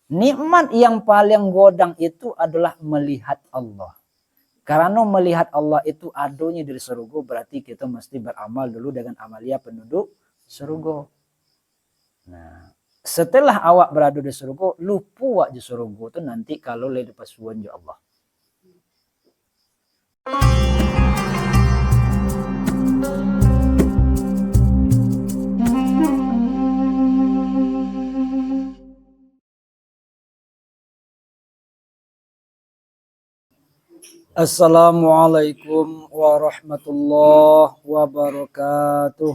Nikmat yang paling godang itu adalah melihat Allah. Karena melihat Allah itu adonya dari surga, berarti kita mesti beramal dulu dengan amalia penduduk surga. Nah, setelah awak berada di surga, lupa di surga itu nanti kalau lepas suan ya Allah. Assalamualaikum warahmatullahi wabarakatuh.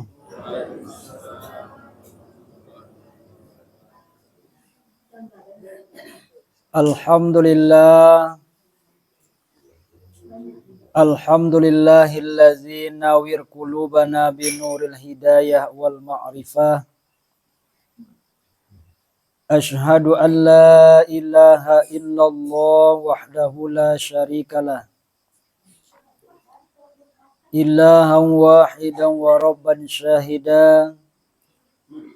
Alhamdulillah. Alhamdulillahillazi nawir qulubana binuril hidayah wal ma'rifah. Ashhadu an la ilaha illallah wahdahu la syarikalah. Ilahan wahidan wa rabban syahida.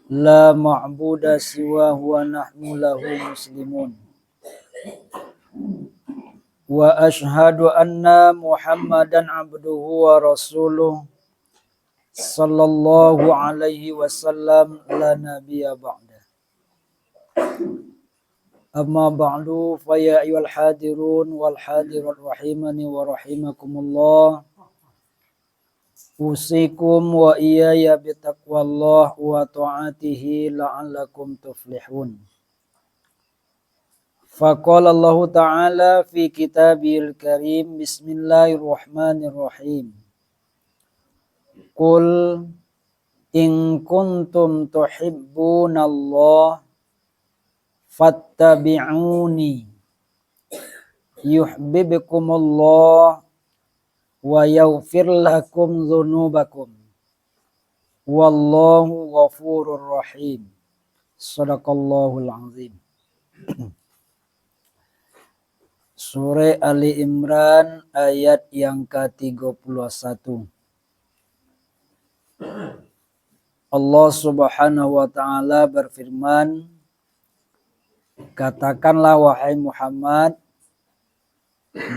La ma'buda siwahu wa nahnu lahu muslimun. Wa ashhadu anna Muhammadan abduhu wa rasuluh sallallahu alaihi wasallam la nabiyya ba'da. Amma ba'du fa ya ayyuhal hadirun wal hadirat rahimani wa rahimakumullah. Usikum wa iyaya bitaqwallah wa ta'atihi la'allakum tuflihun. Faqala Allah Ta'ala fi kitabil karim, bismillahirrahmanirrahim. Qul in kuntum tuhibbunallah fattabi'uni yuhibbukumullah wa yaghfir lakum dzunubakum wallahu ghafurur rahim. Shadaqallahul azim. Surah Ali Imran ayat yang ke-31. Allah Subhanahu wa taala berfirman, katakanlah wahai Muhammad,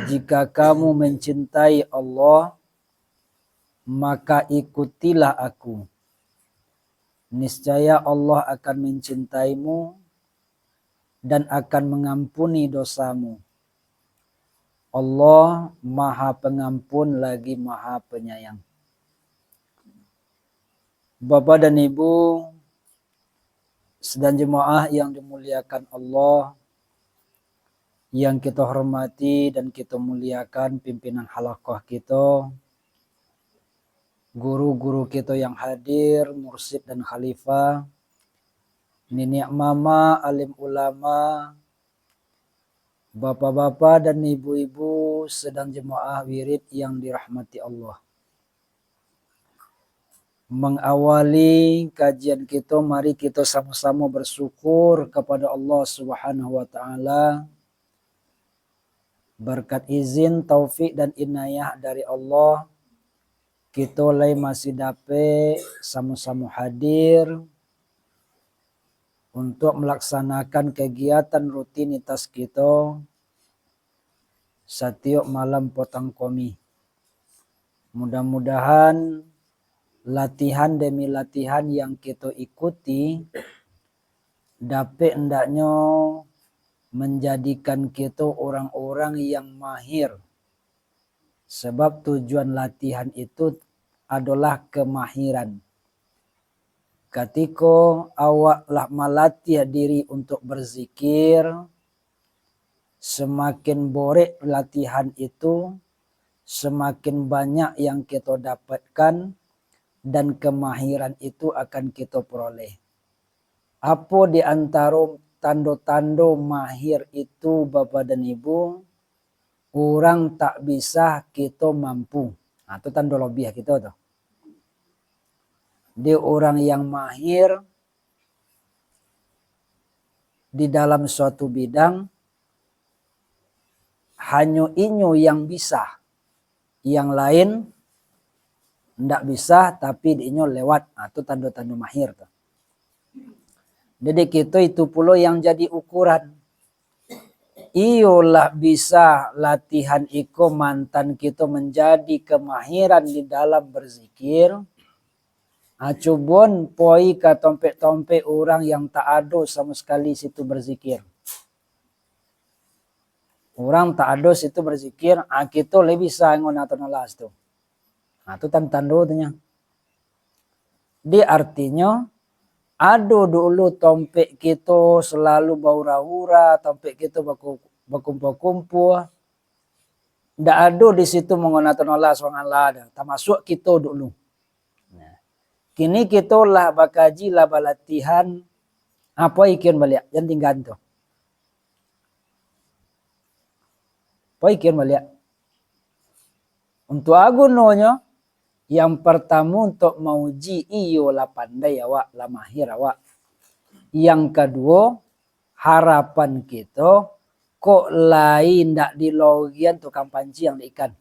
jika kamu mencintai Allah, maka ikutilah aku. Niscaya Allah akan mencintaimu dan akan mengampuni dosamu. Allah Maha Pengampun lagi Maha Penyayang. Bapak dan Ibu sedang jemaah yang dimuliakan Allah, yang kita hormati dan kita muliakan pimpinan halaqah kita, guru-guru kita yang hadir, mursyid dan khalifah, nenek mama, alim ulama, bapak-bapak dan ibu-ibu sedang jemaah wirid yang dirahmati Allah. Mengawali kajian kita, mari kita sama-sama bersyukur kepada Allah Subhanahu wa taala. Berkat izin, taufik dan inayah dari Allah, kita masih dapat sama-sama hadir untuk melaksanakan kegiatan rutinitas kita setiap malam potong komi. Mudah-mudahan latihan demi latihan yang kita ikuti dapat hendaknya menjadikan kita orang-orang yang mahir. Sebab tujuan latihan itu adalah kemahiran. Ketika awaklah melatih diri untuk berzikir, semakin borek latihan itu, semakin banyak yang kita dapatkan dan kemahiran itu akan kita peroleh. Apa di antara tanda-tanda mahir itu Bapak dan Ibu? Orang tak bisa kita mampu. Nah, itu tanda lebih kita tuh. Dia orang yang mahir di dalam suatu bidang, hanya inyo yang bisa. Yang lain ndak bisa tapi inyo lewat. Nah, itu tanda-tanda mahir tuh. Jadi kita itu pula yang jadi ukuran. Iolah bisa latihan iko mantan kita menjadi kemahiran di dalam berzikir. Acubun poi ka tompe-tompe orang yang tak ada sama sekali situ berzikir. Orang tak ada situ berzikir, kita lebih bisa ngon atau nalas tu. Nah, itu tanda tunya. Di artinya ada dulu tompe kita selalu baura-ura, tompe kita berkumpul-kumpul. Ndak ada di situ mengonatun Allah SWT. Termasuk kita dulu. Nah, kini kita lah bakaji lah balatihan apa ikian balik yang tinggal tu. Apa ikian balik. Untuk agunonyo yang pertama untuk mauji iyo lah pandai awak lah mahir awak. Yang kedua harapan kita kok lain ndak di logian tukang panci yang ikan.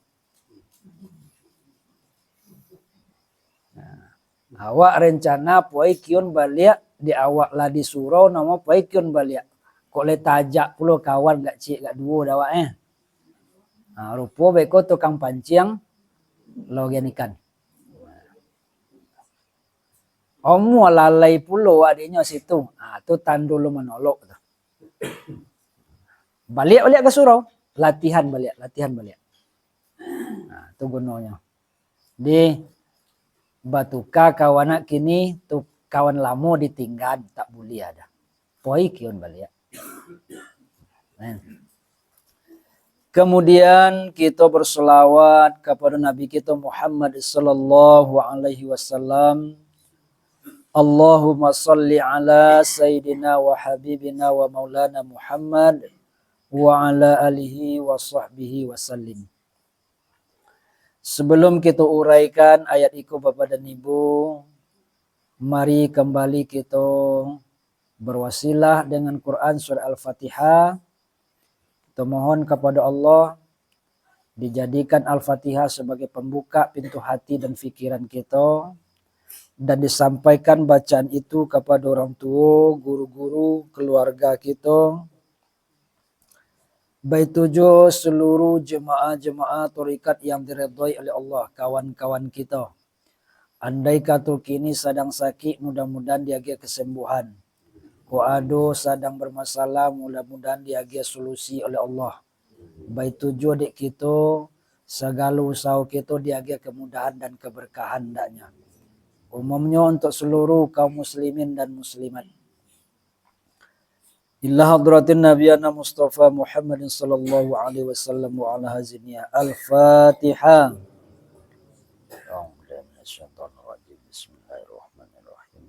Awak rencana poi kion balik di awak lah di surau nama poi kion balik. Kok le tajak pula kawan gak cik gak dua dawak Nah, rupa beko tukang pancing logian ikan. Omu lalai pulo adiknya situ. Ah, tu tanda lu menolak tu. Balik ke surau, latihan balik. Nah, tu gunanya. Di batuka kawan kini tu kawan lama ditinggal tak boleh ada. Poi kion balik. Kemudian kita berselawat kepada Nabi kita Muhammad sallallahu alaihi wasallam. Allahumma salli ala sayyidina wa habibina wa maulana Muhammad wa ala alihi wa sahbihi wasallim. Sebelum kita uraikan ayat itu Bapak dan Ibu, mari kembali kita berwasilah dengan Quran surah Al-Fatihah. Kita mohon kepada Allah dijadikan Al-Fatihah sebagai pembuka pintu hati dan pikiran kita. Dan disampaikan bacaan itu kepada orang tua, guru-guru, keluarga kita. Baik tujuh seluruh jemaah-jemaah tarikat yang diredai oleh Allah, kawan-kawan kita. Andai kata kini sedang sakit, mudah-mudahan dia kesembuhan. Ko ado sedang bermasalah, mudah-mudahan dia solusi oleh Allah. Baik tujuh adik kita, segala usaha kita dia kemudahan dan keberkahan daknya. Umumnya untuk seluruh kaum muslimin dan muslimat. Illa hadratin nabiyana Mustafa Muhammadin sallallahu alaihi wasallam wa ala haziniya. Al-Fatihah. Bismillahirrahmanirrahim.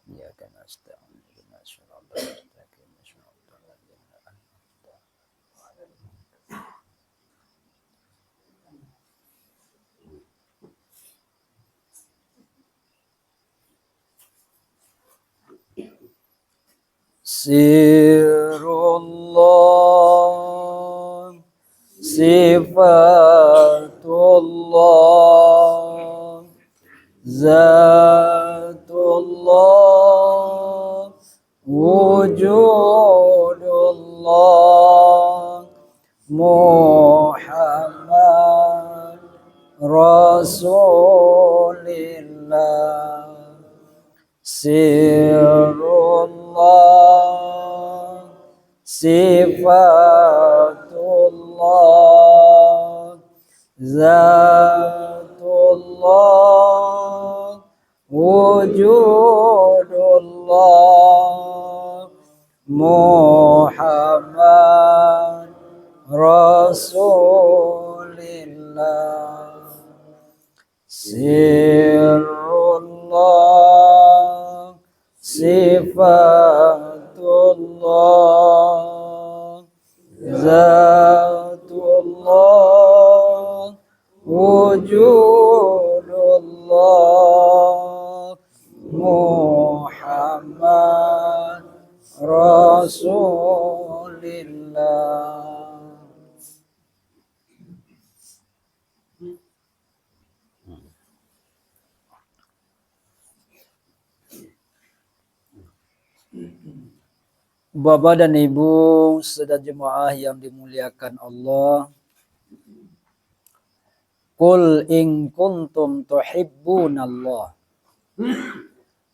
Iyyaka nasta'in ihdinas siratal mustaqim. Sirullah, sifatullah, zatullah, wujudullah, Muhammad Rasulillah. Sirullah, sifatullah, zatullah, wujudullah, Muhammad Rasulillah. Sirullah, sifatullah, zatullah, wujudullah, Muhammad Rasulillah. Bapak dan Ibu saudara jemaah yang dimuliakan Allah. Qul in kuntum tuhibbunallah.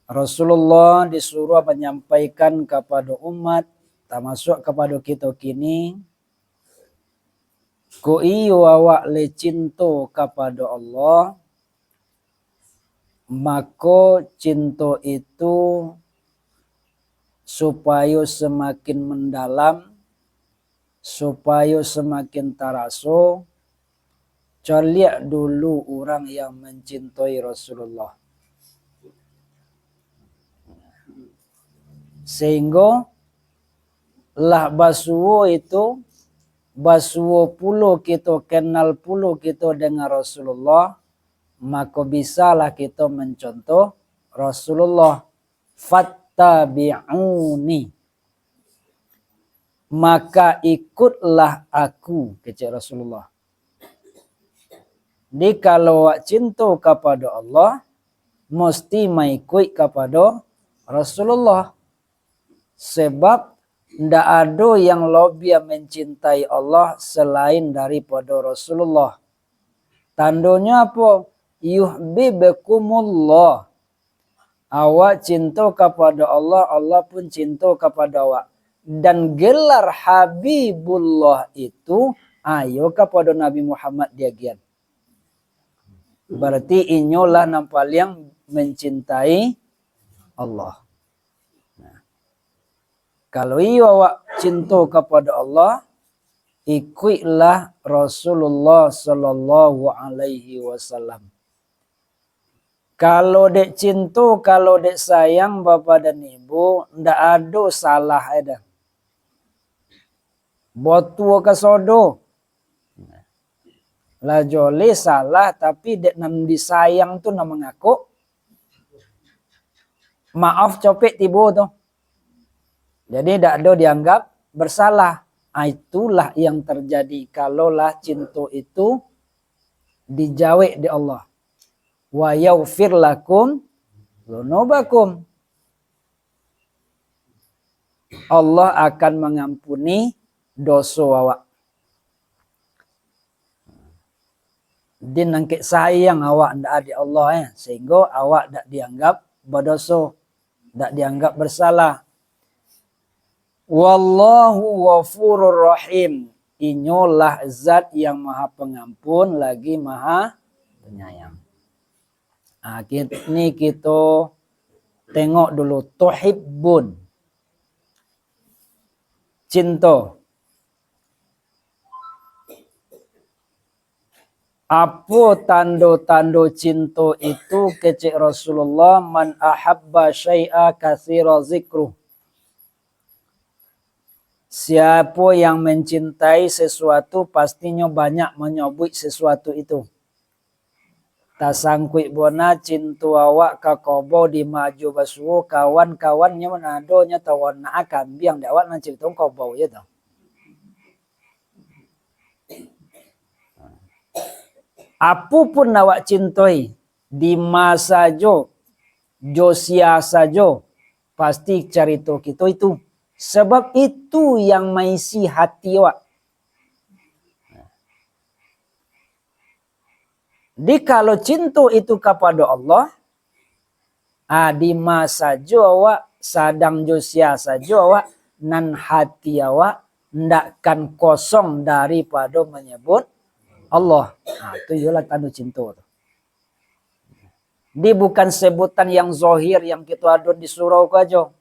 Rasulullah disuruh menyampaikan kepada umat, termasuk kepada kita kini, ku iyo awak le cinta kepada Allah, maka cinta itu supaya semakin mendalam, supaya semakin terasa, celiak dulu orang yang mencintai Rasulullah. Sehingga lah basuo itu, basuo pulo kita kenal pulo kita dengan Rasulullah, maka bisalah kita mencontoh Rasulullah. Fattabi'uni, maka ikutlah aku, kata Rasulullah. Jadi kalau cinta kepada Allah, mesti mengikut kepada Rasulullah. Sebab tidak ada yang lebih mencintai Allah selain daripada Rasulullah. Tandanya apa? Yuhibbukumullah. Awak cinta kepada Allah, Allah pun cinta kepada awak. Dan gelar Habibullah itu ayo kepada Nabi Muhammad diagian. Berarti inyolah nampak yang mencintai Allah. Kalau iyo awak cinta kepada Allah, ikutlah Rasulullah sallallahu alaihi wasallam. Kalau dek cinta, kalau dek sayang Bapak dan Ibu, ndak ada salah ada. Botu ke sodo. Lah jole salah tapi dek nam disayang tu nam mengaku. Maaf copek tibo tu. Jadi tidak ada dianggap bersalah. Itulah yang terjadi kalaulah cinta itu dijawab di Allah. Wa yaghfir lakum dzunubakum. Allah akan mengampuni dosa awak. Dia nangkit sayang awak ndak di Allah sehingga awak ndak dianggap berdosa, ndak dianggap bersalah. Wallahu ghafurur rahim. Inyolah zat yang maha pengampun lagi maha penyayang. Ini kita tengok dulu. Tuhibbun. Cinta. Apa tanda-tanda cinta itu kecik Rasulullah? Man ahabba syai'a katsira zikruh. Siapa yang mencintai sesuatu pastinya banyak menyebut sesuatu itu. Tak sangkut bona cinta awak ka kobo di maju basuo kawan-kawannya menadonya tawan na akan biang dawat nan cerita kobo ya tau. Apapun awak cintai di masa josia sajo pasti cerita kita itu. Sebab itu yang mengisi hati awak. Jadi kalau cinta itu kepada Allah, di masa awak sadang josia saja awak nan hati awak ndakkan kosong daripada menyebut Allah. Itu ialah tanda cinta. Dia bukan sebutan yang zahir yang kita ada di surau aja.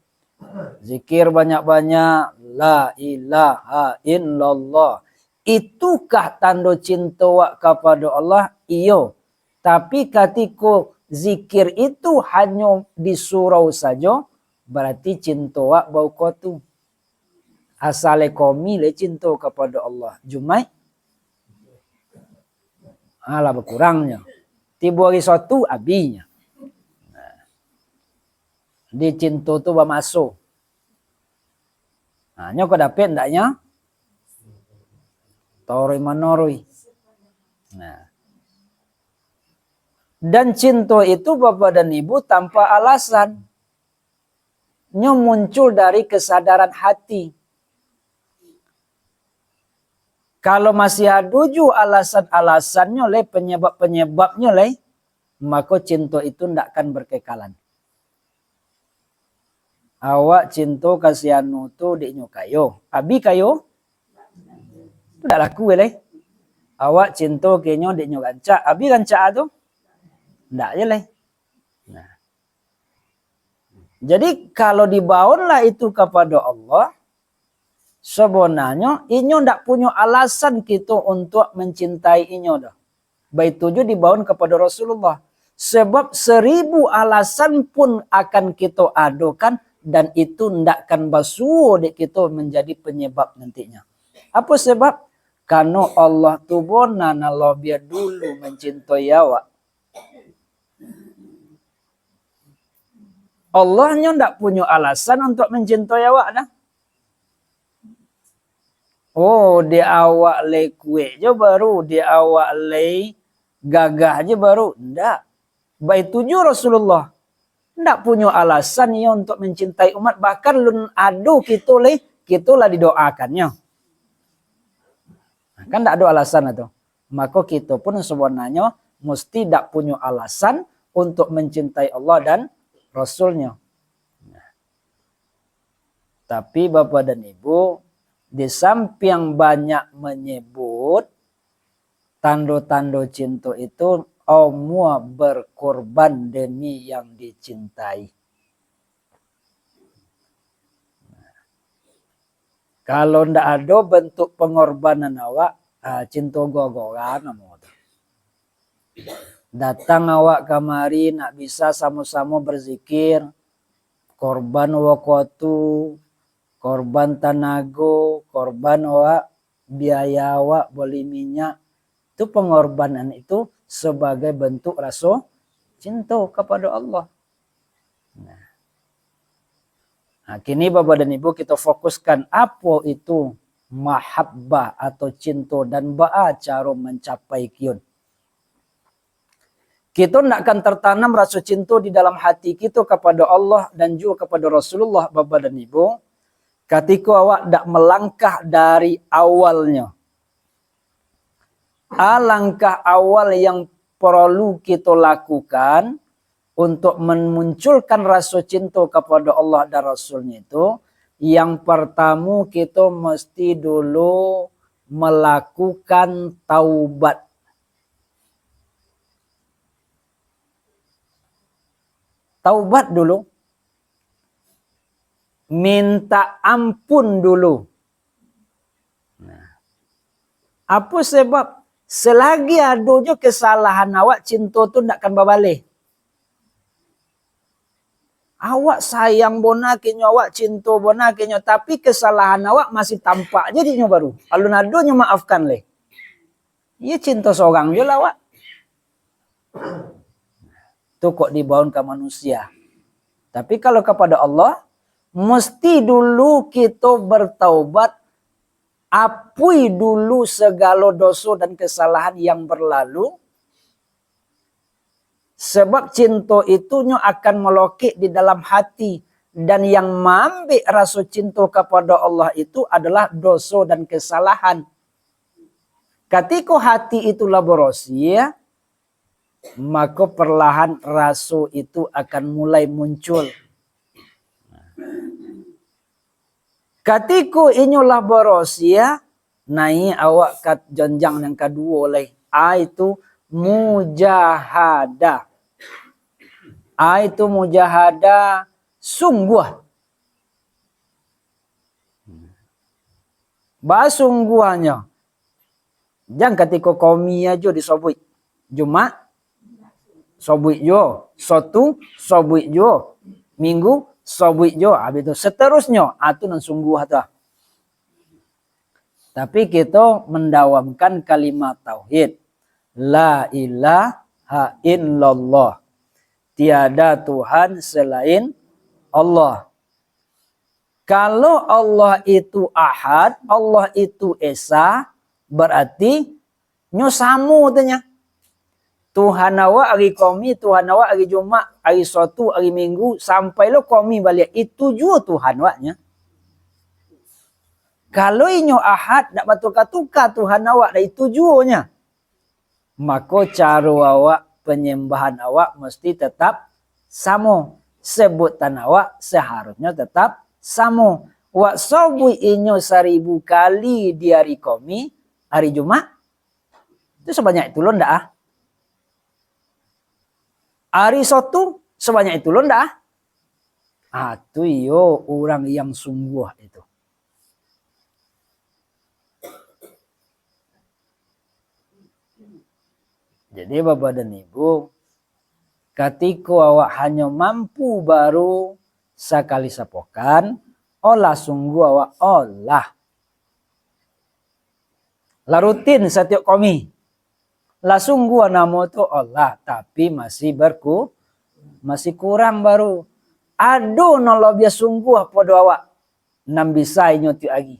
Zikir banyak-banyak, la ilaha illallah. Itukah tanda cinta awak kepada Allah? Iyo. Tapi ketika zikir itu hanya di surau saja, berarti cinta awak bau kotu. Asale komi le cinta kepada Allah. Jumai alah berkurangnya. Tiba hari satu abinya. Di cinta tu bermasuk. Nyo kau dapat ndaknya? Tori manoroi. Dan cinta itu Bapak dan Ibu tanpa alasan. nyo muncul dari kesadaran hati. Kalau masih ada ju alasan-alasannya le, penyebab-penyebabnya le, maka cinta itu ndak akan berkekalan. Awak cinta kasihan tu diknyo kayo. Abi kayo? Ndak laku le. Awak cinta kenyo diknyo gancak. Abi gancak tu? Ndak je le. Nah. Jadi kalau dibawalah itu kepada Allah, sebenarnya inyo ndak punya alasan kita untuk mencintai inyo dah. Baik tuju dibawa kepada Rasulullah. Sebab 1000 alasan pun akan kita adukan dan itu ndak akan basuh dek kita menjadi penyebab nantinya. Apa sebab? Karena Allah tu bonan Allah biar dulu mencintai awak. Allahnya ndak punya alasan untuk mencintai awak dah. Oh, dia awak le kuek je baru, dia awak le gagah je baru. Ndak. Baik tuju Rasulullah. Ndak punya alasan ya untuk mencintai umat. Bahkan lun adu kita lah didoakannya. Kan ndak ada alasan itu. Maka kita pun sebenarnya mesti ndak punya alasan untuk mencintai Allah dan Rasulnya. Nah. Tapi Bapak dan Ibu, di samping banyak menyebut tanda-tanda cinta itu, semua berkorban demi yang dicintai. Nah. Kalau ndak ada bentuk pengorbanan awak, cinta gogoran nama tu. Datang awak kamari nak bisa sama-sama berzikir, korban waktu, korban tenaga, korban awak, biaya awak, beli minyak. Itu pengorbanan itu sebagai bentuk rasa cinta kepada Allah. Nah, kini Bapak dan Ibu kita fokuskan apa itu mahabbah atau cinta dan ba'a cara mencapai kiun. Kita tidak akan tertanam rasa cinta di dalam hati kita kepada Allah dan juga kepada Rasulullah, Bapak dan Ibu, ketika awak tidak melangkah dari awalnya. Langkah awal yang perlu kita lakukan untuk memunculkan rasa cinta kepada Allah dan Rasulnya itu, yang pertama kita mesti dulu melakukan taubat. Taubat dulu. Minta ampun dulu. Nah. Apa sebab? Selagi adanya kesalahan awak, cinta tu tidak akan berbalik. Awak sayang bona kenyo, awak cinta bona kenyo, tapi kesalahan awak masih tampak je dinyo baru. Kalau nadonya maafkan le. Ia cinta seorang je lah awak. Itu kok dibawa ke manusia. Tapi kalau kepada Allah, mesti dulu kita bertaubat, apui dulu segala dosa dan kesalahan yang berlalu. Sebab cinta itu akan melokit di dalam hati. Dan yang mengambil rasa cinta kepada Allah itu adalah dosa dan kesalahan. Ketika hati itulah bersih, maka perlahan rasa itu akan mulai muncul. Ketika inilah berusia, naik awak ke jenjang yang kedua lagi. Itu mujahadah. Itu mujahadah sungguh. Basungguhnya. Jangan ketika komi aja disobui. Jumat sobui jo, Sabtu sobui jo, Minggu sobui jo, habis itu seterusnya itu nan sungguh tu. Tapi kita mendawamkan kalimat tauhid. La ilaha illallah. Tiada Tuhan selain Allah. Kalau Allah itu ahad, Allah itu esa, berarti nyo samu tanya. Tuhan awak hari komi, Tuhan awak hari Jumat, hari Sabtu, hari Minggu, sampai lo komi balik. Itu juga Tuhan awaknya. Kalau inyo Ahad, nak bertukar-tukar Tuhan awak, dah itu juanya. Maka cara awak, penyembahan awak mesti tetap sama. Sebutan awak seharusnya tetap sama. Wak sobui inyo 1000 kali di hari komi, hari Jumat, itu sebanyak itu lo ndak ah. Hari Sabtu sebanyak itu lo ndak? Itu yo orang yang sungguh itu. Jadi Bapak dan Ibu, ketika awak hanya mampu baru sekali sepokan, olah sungguh awak olah. La rutin setiap kami. La sungguh nama tu Allah, tapi masih masih kurang baru. Aduh nolo biar sungguh pada awak. Nam bisa nyoti lagi.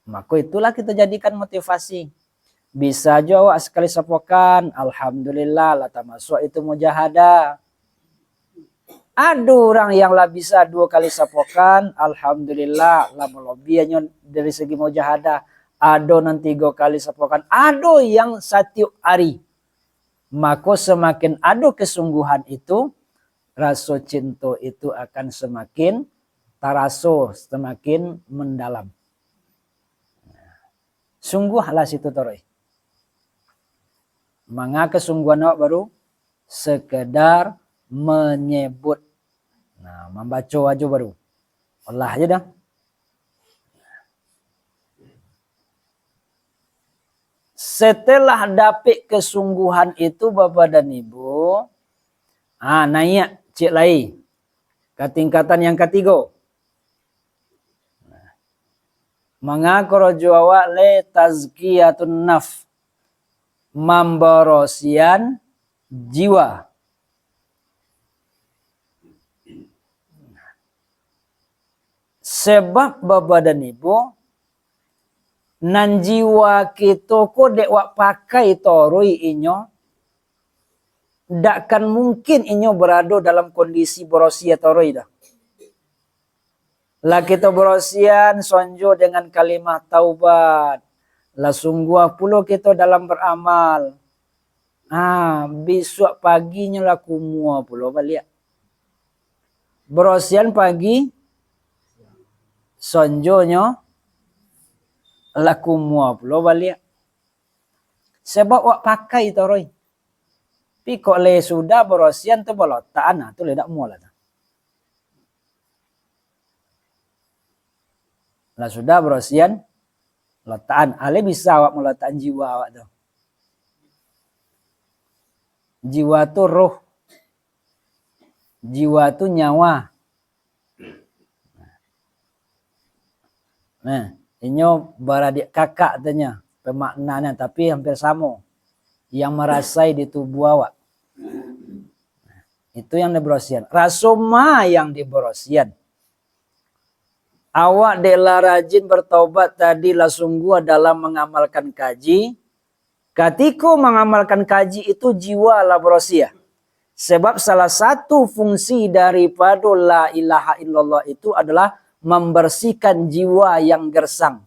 Maka itulah kita jadikan motivasi. Bisa aja awak sekali sepokan, alhamdulillah lah termasuk itu mujahadah. Ada orang yang lah bisa 2 kali sepokan, alhamdulillah lah melebihannya dari segi mujahadah. Ada nanti 3 kali sepokan, ada yang 1 hari. Maka semakin ada kesungguhan itu, rasa cinta itu akan semakin terasa, semakin mendalam. Sungguhlah situ toroi. Manga kesungguhan awak baru sekedar menyebut. Nah, membaca aja baru. Allah aja dah. Setelah dapat kesungguhan itu Bapak dan Ibu, naik cik lai ke tingkatan yang ketiga. Mengakor awak le tazkiyatun naf, memberosian jiwa. Sebab Bapak dan Ibu, nan jiwa kita ko dek wak pakai toroi inyo, dakkan mungkin inyo berada dalam kondisi borosia toroi dah. Lah kita berosian sonjo dengan kalimat taubat. Lah sungguh pula kita dalam beramal. Besok paginya lah kumua pula balik. Berosian pagi, sonjonya laku mua pula balik. Sebab wak pakai toroi. Pi kok le sudah berosian tu bolotaan tu le dak mua lah. Lah sudah berosian lotaan, ale bisa awak melotaan jiwa awak tu. Jiwa tu roh. Jiwa tu nyawa. Nah, inyo beradik kakak tanya pemaknanya, tapi hampir sama. Yang merasai di tubuh awak. Itu yang diberosian. Rasoma yang diberosian. Awak dela rajin bertaubat tadi lah sungguh dalam mengamalkan kaji. Ketika mengamalkan kaji itu jiwa lah berosia. Sebab salah satu fungsi daripada la ilaha illallah itu adalah membersihkan jiwa yang gersang.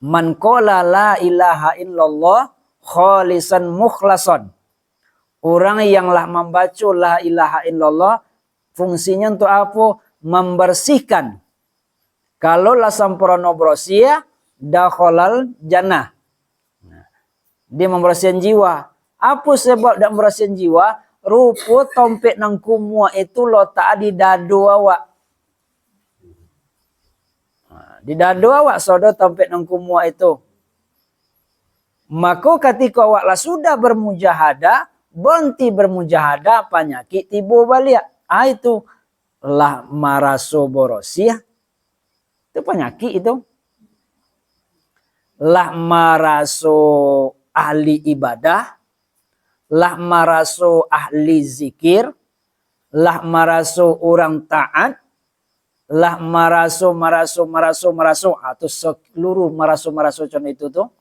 Man qala la ilaha illallah khalisan mukhlasan. Orang yang lah membaca la ilaha illallah fungsinya untuk apa? Membersihkan. Kalau lah sampurna berosia, dakhalal jannah. Dia membersihkan jiwa. Apa sebab dak membersihkan jiwa? Rupa tompet nang kumua itu lo tak di dadu awak. Di dadu awak sodo tompet nang kumua itu. Maka ketika awak lah sudah bermujahadah, berhenti bermujahadah, penyakit tiba balik. Itu lah maraso borosia. Itu penyakit itu. Lah maraso ahli ibadah. Lah maraso ahli zikir. Lah maraso orang taat. Lah maraso. Atau seluruh maraso contoh itu tuh.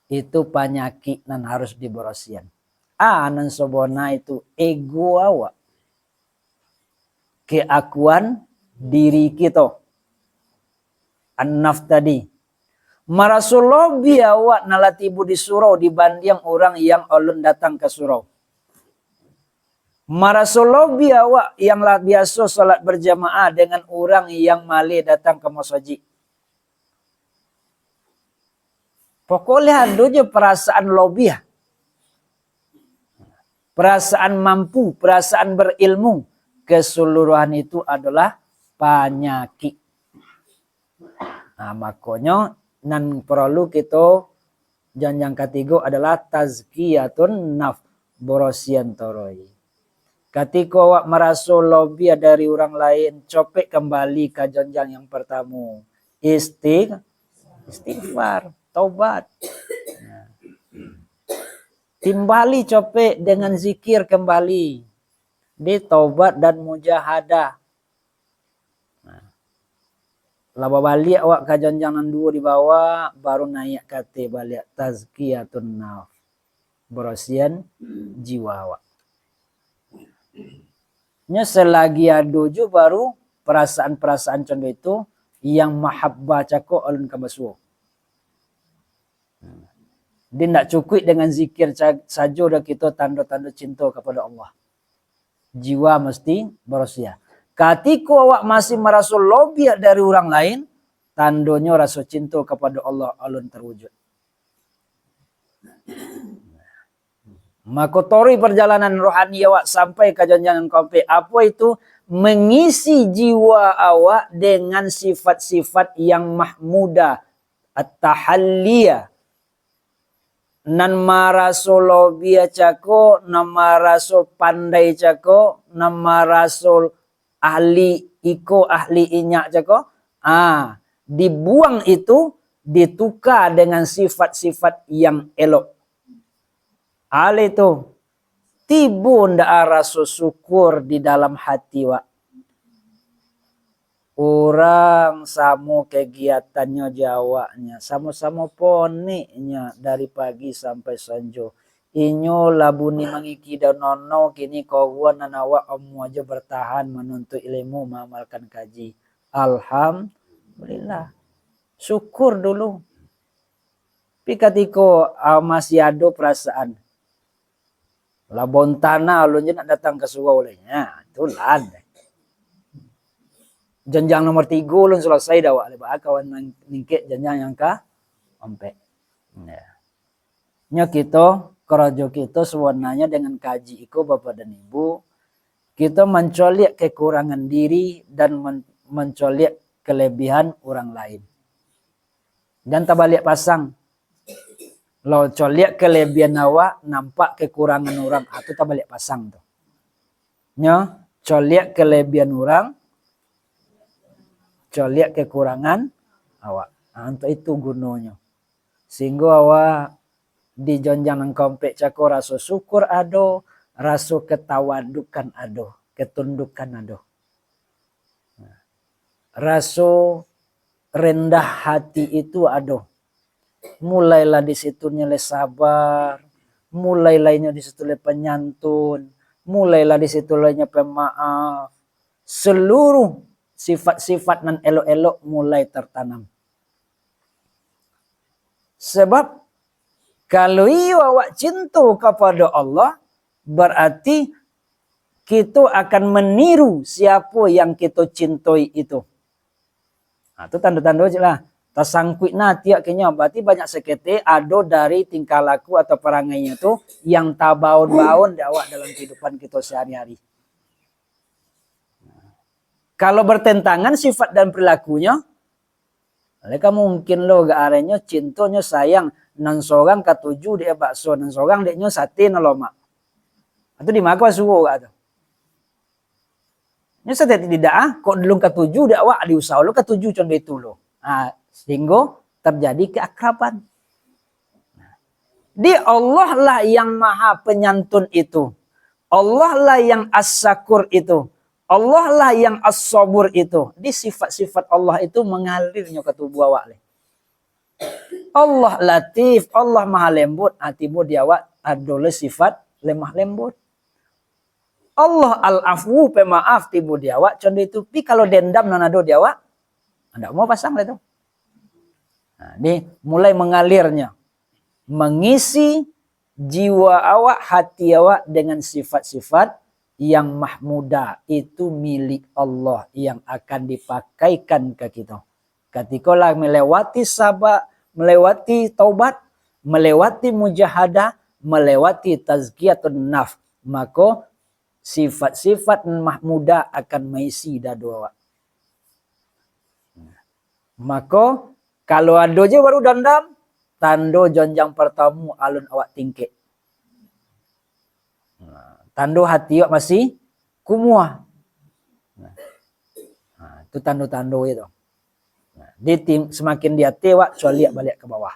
itu penyakit nan harus diborosian. Nan sobona itu ego awak. Keakuan diri kita. An-naf tadi. Marasulobi awak nalatibu di surau dibanding orang yang ulun datang ke surau. Marasulobi awak yang biasa salat berjamaah dengan orang yang male datang ke masjid. Pokoknya ada je perasaan lobi. Perasaan mampu, perasaan berilmu. Keseluruhan itu adalah penyakit. Nah, makanya nan perlu kita yang ketiga adalah tazkiyatun naf, borosian toroi. Ketika awak merasa lobi dari orang lain, copek kembali ke jenjang yang pertama. Istighfar, taubat. Nah. Timbali copek dengan zikir kembali. Di taubat dan mujahadah. Laba balik awak ke jenjang dua di bawah, baru naik kata balik tazkiyatun naf. Berosian jiwa awak. Nya selagi ada ju baru perasaan-perasaan contoh itu yang mahabbah cako alun kabasuh. Dia tidak cukup dengan zikir saja dah kita tanda-tanda cinta kepada Allah. Jiwa mesti berosian. Ketika awak masih merasa lobi dari orang lain, tandanya rasa cinta kepada Allah alun terwujud. Makotori perjalanan rohani awak sampai ke jenjang kompe. Apa itu? Mengisi jiwa awak dengan sifat-sifat yang mahmudah. At-tahalliyah. Nan maraso lobi cako, nan maraso pandai cako, nan maraso ahli iko ahli inyak cako. Dibuang itu ditukar dengan sifat-sifat yang elok. Hal itu tibu ndak rasa syukur di dalam hati wak. Orang sama kegiatannya jawanya, sama-sama poniknya dari pagi sampai sanjo. Inyo labuni mangiki dan nono kini kawan nanawa omu aja bertahan menuntut ilmu mengamalkan kaji. Alhamdulillah. Syukur dulu. Tapi ketika masih ada perasaan. Labon tanah alunnya nak datang ke surau olehnya. Itulah. Jenjang nomor 3 ulun selesai dah wak. Lepas kawan ningkit jenjang yang ke 4. Nya kita, kerajo kita sebenarnya dengan kaji iko Bapak dan Ibu. Kita mencoliak kekurangan diri dan mencoliak kelebihan orang lain. Dan tak balik pasang. Kalau coliak kelebihan awak, nampak kekurangan orang. Itu tak balik pasang tuh. Nya, coliak kelebihan orang, coliak kekurangan awak. Untuk itu gunanya. Sehingga awak di jonjang komplek cako rasa syukur ada, rasa ketawadukan ada, ketundukan ada. Rasa rendah hati itu ada. Mulailah di situ nilai sabar, mulailah di situ nilai penyantun, mulailah di situ nilai pemaaf. Seluruh sifat-sifat nan elok-elok mulai tertanam. Sebab kalau awak cinta kepada Allah, berarti kita akan meniru siapa yang kita cintai itu. Nah, itu tanda-tanda je lah. Tersangkut tiap kenya berarti banyak sekete ada dari tingkah laku atau perangainya itu yang tak baun-baun di awak dalam kehidupan kita sehari-hari. Kalau bertentangan sifat dan perilakunya, mereka mungkin lo gak arenya cintanya sayang nan sorang ketujuh dia bakso nan sorang dia sate nan lomak. Atau di makan suruh gak tu. Ini sate tidak kok belum ketujuh dia awak diusaha lo ketujuh contoh itu lo. Sehingga terjadi keakraban. Di Allah lah yang maha penyantun itu. Allah lah yang as-sakur itu. Allah lah yang as-sabur itu. Di sifat-sifat Allah itu mengalirnya ke tubuh awak. Allah latif, Allah maha lembut, hatimu dia awak adalah sifat lemah lembut. Allah al-afwu pemaaf tibu dia awak contoh itu. Tapi kalau dendam nanado dia awak, anda mau pasang lah itu. Nah, ini mulai mengalirnya. Mengisi jiwa awak, hati awak dengan sifat-sifat yang mahmudah. Itu milik Allah yang akan dipakaikan ke kita. Ketika lah melewati sabar, melewati taubat, melewati mujahadah, melewati tazkiyatun nafs, maka sifat-sifat mahmudah akan mengisi dadu awak. Maka kalau ada je baru dendam, tanda jonjang pertama alun awak tingkit. Tanda hati awak masih kumuah. Itu tanda-tanda itu. Semakin dia tewak, lihat balik ke bawah.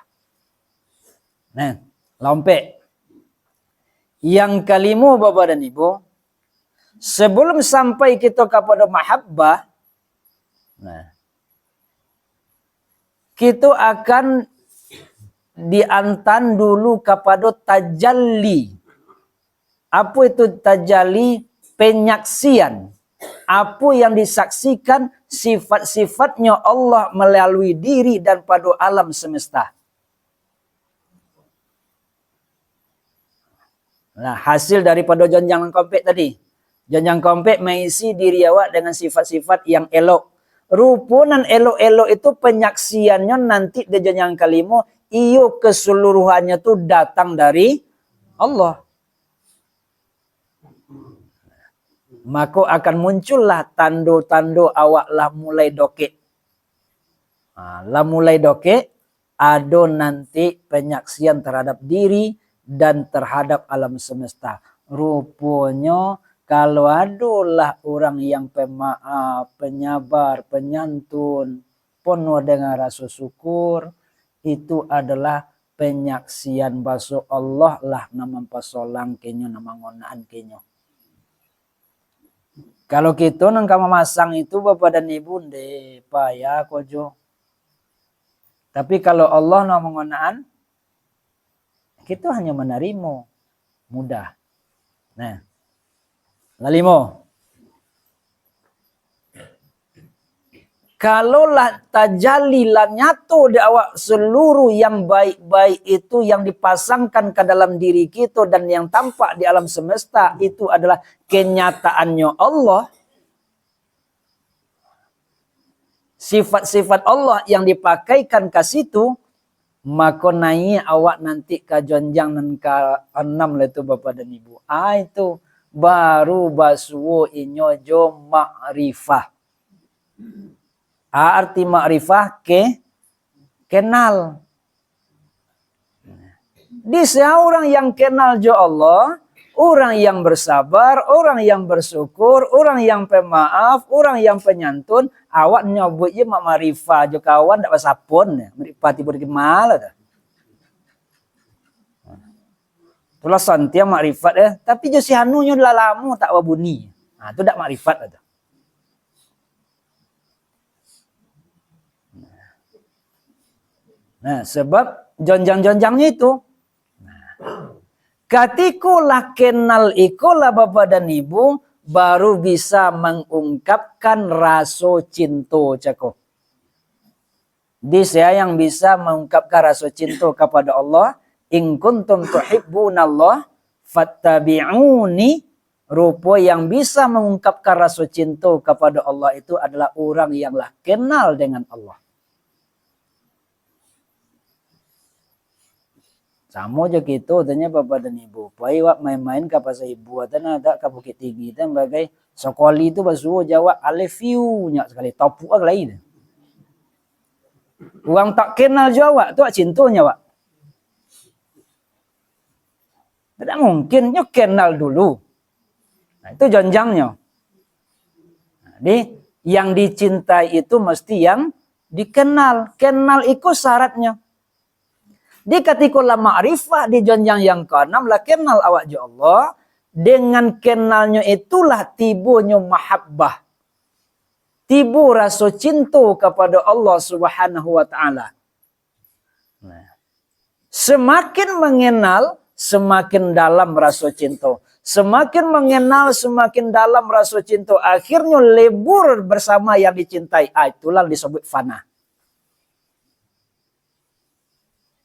Nah, lompek. Yang kelima Bapak dan Ibu, sebelum sampai kita kepada mahabbah, nah, kita akan diantan dulu kepada tajalli. Apa itu tajalli? Penyaksian. Apa yang disaksikan sifat-sifatnya Allah melalui diri dan pada alam semesta. Nah, hasil daripada jonjang kompek tadi. Jonjang kompek mengisi diri awak dengan sifat-sifat yang elok. Rupunan elok-elok itu penyaksiannya nanti di jonjang kelima, iyo keseluruhannya itu datang dari Allah. Maka akan muncullah tanda-tanda awak lah mulai dokek. Lah mulai dokek, ada nanti penyaksian terhadap diri dan terhadap alam semesta. Rupanya kalau adalah orang yang pemaaf, penyabar, penyantun, penuh dengan rasa syukur, itu adalah penyaksian bahasa Allah lah nama pasolang kenyo, nama ngonaan kenyo. Kalau kita nang kama masang itu Bapak dan Ibu ndek payah kojo. Tapi kalau Allah nama ngonaan, kita hanya menerima mudah. Nah, lalimo. Kalaulah tajalli lah nyatu di awak seluruh yang baik-baik itu yang dipasangkan ke dalam diri kita dan yang tampak di alam semesta itu adalah kenyataannya Allah. Sifat-sifat Allah yang dipakaikan ke situ, maka naik awak nanti ke jonjang dan ke 6 lah itu Bapak dan Ibu. Itu baru basuo inyo jo ma'rifah. Arti ma'rifah kenal. Di seorang yang kenal jo Allah, orang yang bersabar, orang yang bersyukur, orang yang pemaaf, orang yang penyantun, awak nyebut je ma'rifah jo kawan ndak pasapun, ma'rifah tiba gimana dah. Itulah santia ma'rifat ya, tapi jo si hanunya lalamu tak wabuni. Nah, itu ndak ma'rifat ada. Nah, sebab jonjang-jonjangnya itu. Katikulah kenal ikulah Bapak dan Ibu, baru bisa mengungkapkan rasa cinta cako. Di saya yang bisa mengungkapkan rasa cinta kepada Allah. In kuntum tuhibbunallah fattabi'uni. Rupa yang bisa mengungkapkan rasa cinta kepada Allah itu adalah orang yang lah kenal dengan Allah. Sama je kita tanya Bapak dan Ibu. Pai wak main-main ke pasar ibu atau ada ke Bukit Tinggi dan bagai sekali itu basuh jawab alif you nyak sekali topu ag lain. Orang tak kenal jawab tu cintanya wak. Tidak mungkin nyo kenal dulu. Nah, itu jonjangnya. Jadi yang dicintai itu mesti yang dikenal. Kenal itu syaratnya. Di ketika ma'rifah di jonjang yang ke-6 lah kenal awak jo Allah. Dengan kenalnya itulah tibunya mahabbah. Tibu rasa cinta kepada Allah Subhanahu wa ta'ala. Nah, semakin mengenal, semakin dalam rasa cinta. Semakin mengenal, semakin dalam rasa cinta. Akhirnya lebur bersama yang dicintai. Itulah disebut fana.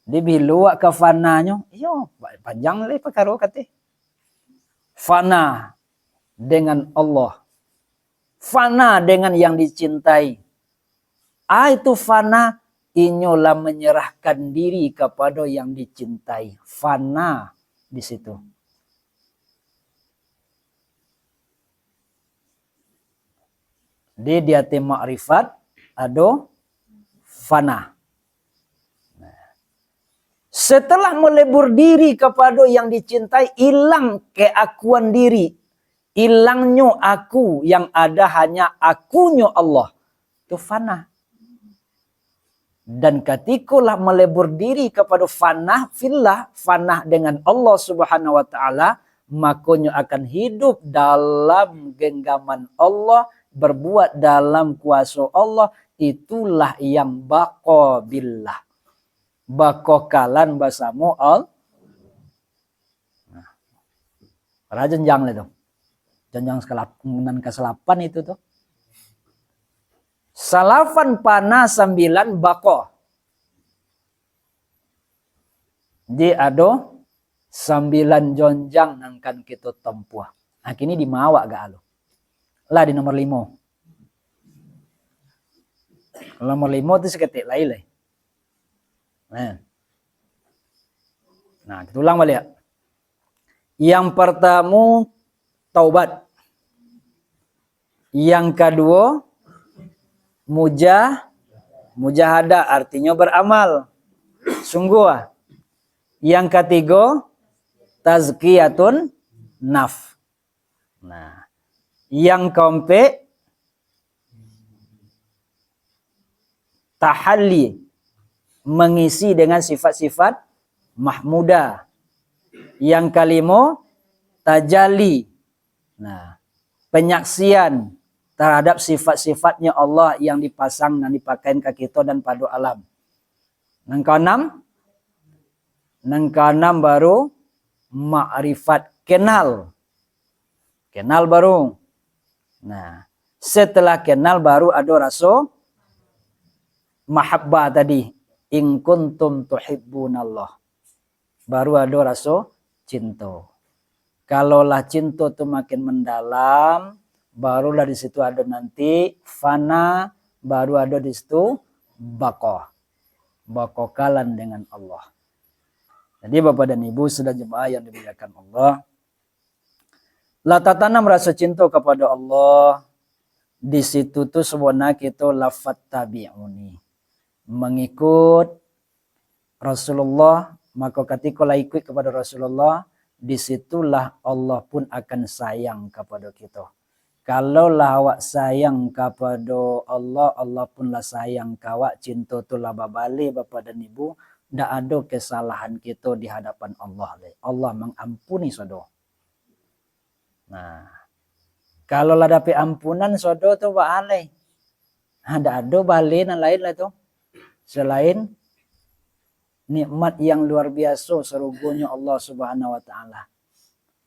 Dia biluak ke fananya. Yo, panjang lagi perkara kata. Fana dengan Allah. Fana dengan yang dicintai. Itu fana, inyolah menyerahkan diri kepada yang dicintai. Fana di situ. Dia ma'rifat, ado fana. Setelah melebur diri kepada yang dicintai, hilang keakuan diri. Hilangnya aku, yang ada hanya akunya Allah. Itu fana. Dan ketikalah melebur diri kepada fana fillah, fana dengan Allah Subhanahu wa taala, makanya akan hidup dalam genggaman Allah, berbuat dalam kuasa Allah. Itulah yang baqa billah. Baqa kalan bersama Allah. Nah, jenjang itu. Jenjang ke-8 itu tuh. Salafan pana 9 baqa. Di ada 9 jonjang nangkan kita tempuh. Nah, kini di mawak gak alo. Lah di nomor 5. Nomor 5 itu seketik lain. Nah, kita ulang balik ya. Yang pertama taubat. Yang kedua mujahadah, artinya beramal. Sungguh. Yang ketiga tazkiyatun naf. Nah, yang keempat tahalli, mengisi dengan sifat-sifat mahmudah. Yang kelima tajalli. Nah, penyaksian terhadap sifat-sifatnya Allah yang dipasang dan dipakai ke kita dan pada alam. Yang keenam baru ma'rifat, kenal. Kenal baru. Nah, setelah kenal baru ada rasa mahabbah tadi. In kuntum tuhibbunallah. Baru ada rasa cinta. Kalaulah cinta itu makin mendalam, barulah di situ ada nanti fana, baru ada di situ baqa. Baqa kalan dengan Allah. Jadi Bapak dan Ibu sudah jemaah yang dimuliakan Allah. Lah tatanam rasa cinta kepada Allah. Di situ tuh sebenarnya kita lafat tabi'uni. Mengikut Rasulullah, maka ketika ikut kepada Rasulullah, disitulah Allah pun akan sayang kepada kita. Kalaulah awak sayang kepada Allah, Allah pun lah sayang kawak. Cinta tu lah babali Bapak dan Ibu. Tidak ada kesalahan kita di hadapan Allah. Allah mengampuni saudara. Nah, kalau lah dapat ampunan saudara tu buat alai. Ada balik yang lain lah tu. Selain nikmat yang luar biasa surganya Allah Subhanahu wa taala.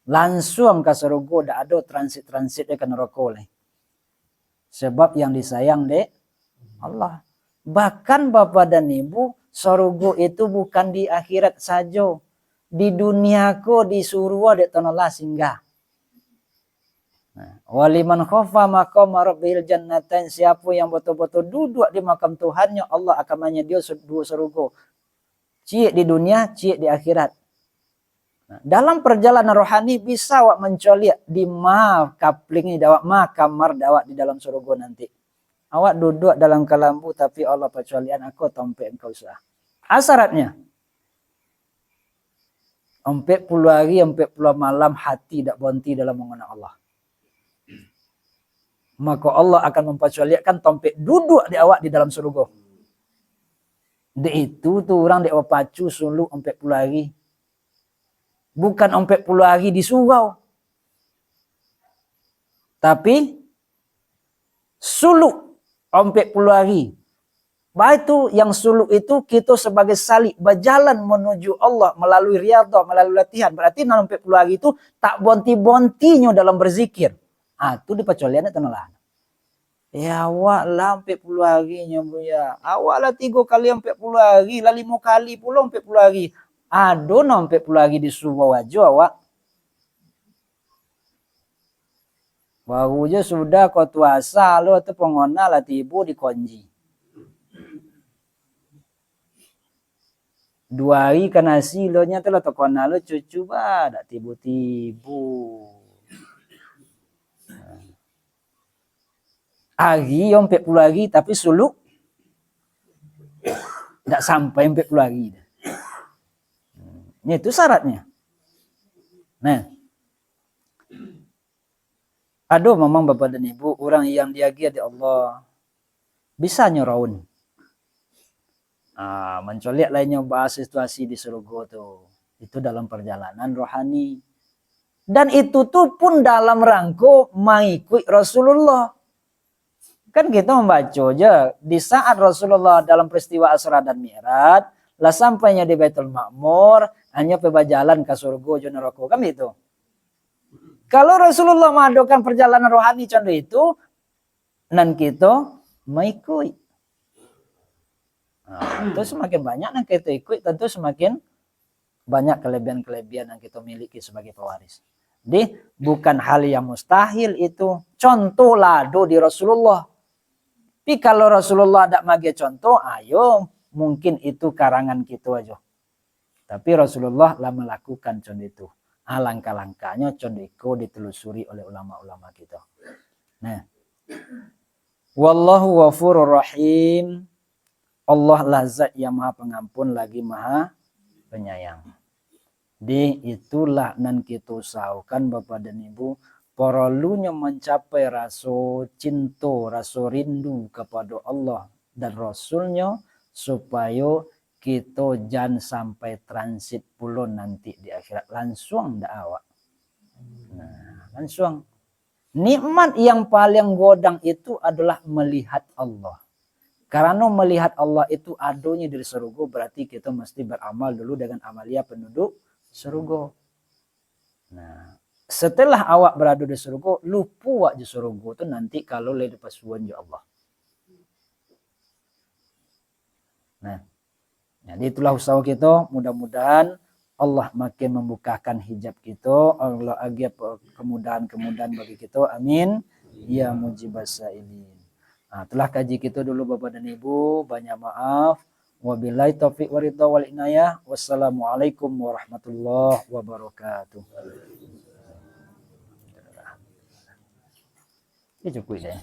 Langsung ke surga, tak ada transit ke neraka lah. Sebab yang disayang dek Allah. Bahkan Bapak dan Ibu, surga itu bukan di akhirat saja. Di dunia ko di surga dek tonolah singgah. Waliman khafa maqam rabbil jannatain, siapa yang betul-betul duduk di makam Tuhannya, Allah akan menyediakan dua surga. Cik di dunia, cik di akhirat. Nah, dalam perjalanan rohani bisa awak mencoliak di kapling ini dawak kamar dawak di dalam surga nanti. Awak duduk dalam kelambu tapi Allah percolian aku tompek engkau sah. Asyaratnya 40 hari 40 malam hati tak berhenti dalam mengenal Allah. Maka Allah akan mempercoliakkan tompek duduk di awak di dalam surga. Itu tu orang dek pacu suluk 40 hari. Bukan 40 hari di surau. Tapi suluk 40 hari. Itu yang suluk itu kita sebagai salik berjalan menuju Allah melalui riyadhah, melalui latihan. Berarti dalam 40 hari itu tak bonti-bontinya dalam berzikir. Itu di peculiannya tenalah. Ya awak lah 40 harinya ya. Awak lah 3 kali 40 hari, lah 5 kali pula 40 hari. Ada 40 hari disuruh wajah awak. Baru je sudah kau tuasa lo tu pengona lah tibu dikunci. 2 hari kan nasi lo nya tu lah tokona lo cucu bah dak tibu-tibu. Hari yang 40 hari tapi suluk dak sampai 40 hari. Ini itu syaratnya. Nah. Ada memang bapak dan ibu orang yang diagi di Allah bisa nyeraun. Mencolek lainnya bahas situasi di surga tuh. Itu dalam perjalanan rohani. Dan itu tuh pun dalam rangka mengikut Rasulullah. Kan kita membaca aja di saat Rasulullah dalam peristiwa Isra dan Mi'raj, lah sampainya di Baitul Ma'mur, hanya berjalan ke surga dan neraka kan itu. Kalau Rasulullah mengadakan perjalanan rohani contoh itu, dan kita mengikut. Itu semakin banyak yang kita ikut, tentu semakin banyak kelebihan-kelebihan yang kita miliki sebagai pewaris. Jadi bukan hal yang mustahil itu. Contoh lado di Rasulullah. Tapi kalau Rasulullah tidak magi contoh, ayo mungkin itu karangan kita aja. Tapi Rasulullah lah melakukan contoh itu. Langkah-langkahnya contoh itu ditelusuri oleh ulama-ulama kita. Nah, wallahu ghafurur rahim. Allah lah zat yang maha pengampun lagi maha penyayang. Di itulah nan kita usahakan Bapak dan Ibu perlunya mencapai rasa cinta, rasa rindu kepada Allah dan Rasulnya supaya kita jangan sampai transit pula nanti di akhirat langsung dak awak. Nah, langsung. Nikmat yang paling godang itu adalah melihat Allah. Karena melihat Allah itu adanya dari surga, berarti kita mesti beramal dulu dengan amalia penduduk surga. Nah, setelah awak berada di surga, lupa di surga itu nanti kalau le dipasuan ya Allah. Nah, jadi itulah usaha kita, mudah-mudahan Allah makin membukakan hijab kita, Allah agih kemudahan-kemudahan bagi kita. Amin. Ya mujibas sailin. Nah, telah kaji kita dulu Bapak dan Ibu, banyak maaf. Wabillahi taufiq waridha wal inayah. Wassalamualaikum warahmatullahi wabarakatuh. Ini cukup ya.